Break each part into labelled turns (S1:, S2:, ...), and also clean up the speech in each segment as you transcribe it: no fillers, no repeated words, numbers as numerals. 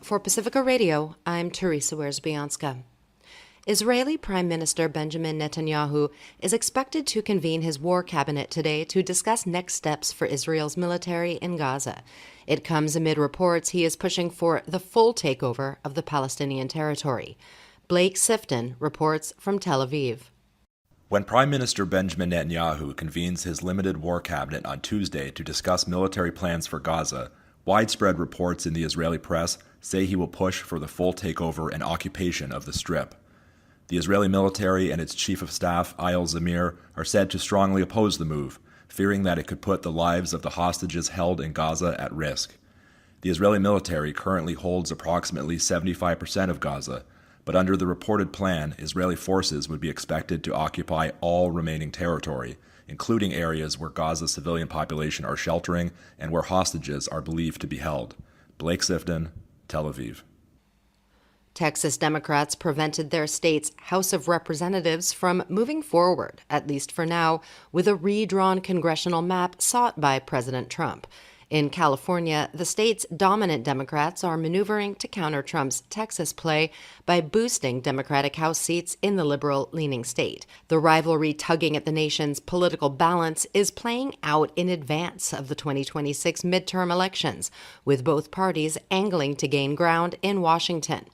S1: For Pacifica Radio, I'm Teresa Wierzbianska. Israeli Prime Minister Benjamin Netanyahu is expected to convene his war cabinet today to discuss next steps for Israel's military in Gaza. It comes amid reports he is pushing for the full takeover of the Palestinian territory. Blake Sifton reports from Tel Aviv.
S2: When Prime Minister Benjamin Netanyahu convenes his limited war cabinet on Tuesday to discuss military plans for Gaza, widespread reports in the Israeli press say he will push for the full takeover and occupation of the Strip. The Israeli military and its chief of staff, Eyal Zamir, are said to strongly oppose the move, fearing that it could put the lives of the hostages held in Gaza at risk. The Israeli military currently holds approximately 75% of Gaza, but under the reported plan, Israeli forces would be expected to occupy all remaining territory, including areas where Gaza's civilian population are sheltering and where hostages are believed to be held. Blake Sifton, Tel Aviv.
S1: Texas Democrats prevented their state's House of Representatives from moving forward, at least for now, with a redrawn congressional map sought by President Trump. In California, the state's dominant Democrats are maneuvering to counter Trump's Texas play by boosting Democratic House seats in the liberal-leaning state. The rivalry tugging at the nation's political balance is playing out in advance of the 2026 midterm elections, with both parties angling to gain ground in Washington.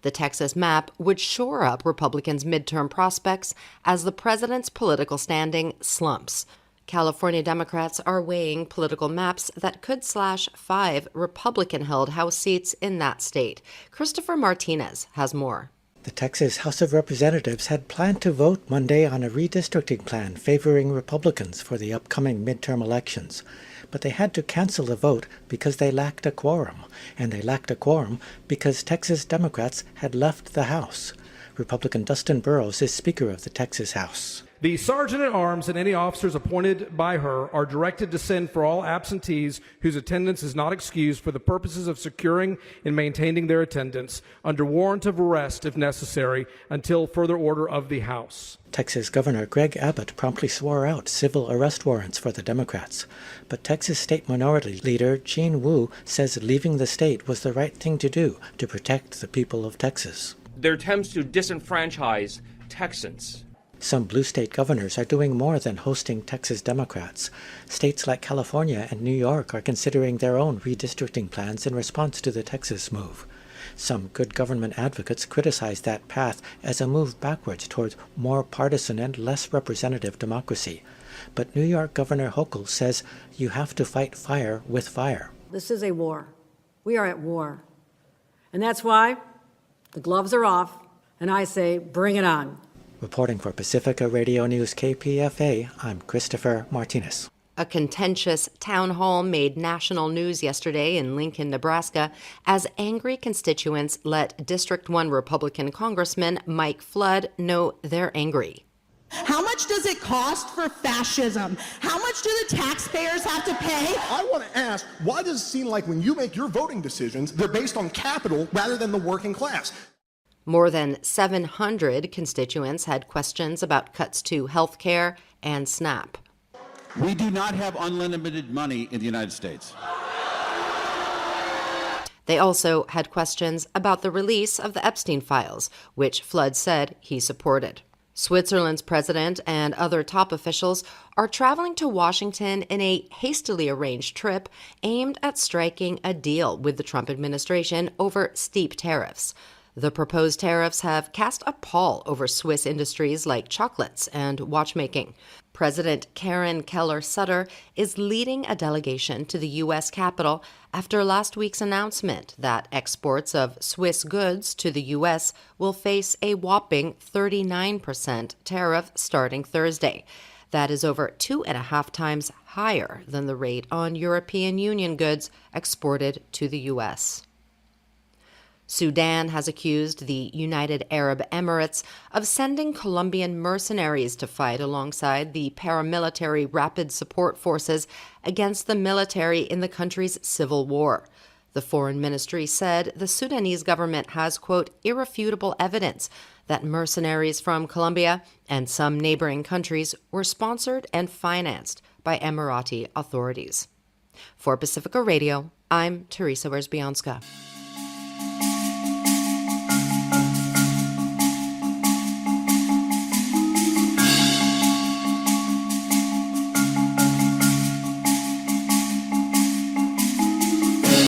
S1: The Texas map would shore up Republicans' midterm prospects as the president's political standing slumps. California Democrats are weighing political maps that could slash 5 Republican-held House seats in that state. Christopher Martinez has more.
S3: The Texas House of Representatives had planned to vote Monday on a redistricting plan favoring Republicans for the upcoming midterm elections. But they had to cancel the vote because they lacked a quorum. And they lacked a quorum because Texas Democrats had left the House. Republican Dustin Burrows is Speaker of the Texas House.
S4: The Sergeant-at-Arms and any officers appointed by her are directed to send for all absentees whose attendance is not excused for the purposes of securing and maintaining their attendance under warrant of arrest if necessary until further order of the House.
S3: Texas Governor Greg Abbott promptly swore out civil arrest warrants for the Democrats. But Texas State Minority Leader Gene Wu says leaving the state was the right thing to do to protect the people of Texas.
S5: Their attempts to disenfranchise Texans.
S3: Some blue state governors are doing more than hosting Texas Democrats. States like California and New York are considering their own redistricting plans in response to the Texas move. Some good government advocates criticize that path as a move backwards towards more partisan and less representative democracy. But New York Governor Hochul says you have to fight fire with fire.
S6: This is a war. We are at war. And that's why the gloves are off, and I say, bring it on.
S3: Reporting for Pacifica Radio News KPFA, I'm Christopher Martinez.
S1: A contentious town hall made national news yesterday in Lincoln, Nebraska, as angry constituents let District 1 Republican Congressman Mike Flood know they're angry.
S7: How much does it cost for fascism? How much do the taxpayers have to pay?
S8: I want to ask, why does it seem like when you make your voting decisions, they're based on capital rather than the working class?
S1: More than 700 constituents had questions about cuts to health care and SNAP.
S9: We do not have unlimited money in the United States.
S1: They also had questions about the release of the Epstein files, which Flood said he supported. Switzerland's president and other top officials are traveling to Washington in a hastily arranged trip aimed at striking a deal with the Trump administration over steep tariffs. The proposed tariffs have cast a pall over Swiss industries like chocolates and watchmaking. President Karen Keller-Sutter is leading a delegation to the U.S. Capitol after last week's announcement that exports of Swiss goods to the U.S. will face a whopping 39% tariff starting Thursday. That is over 2.5 times higher than the rate on European Union goods exported to the U.S. Sudan has accused the United Arab Emirates of sending Colombian mercenaries to fight alongside the paramilitary Rapid Support Forces against the military in the country's civil war. The foreign ministry said the Sudanese government has, quote, irrefutable evidence that mercenaries from Colombia and some neighboring countries were sponsored and financed by Emirati authorities. For Pacifica Radio, I'm Teresa Wierzbianska.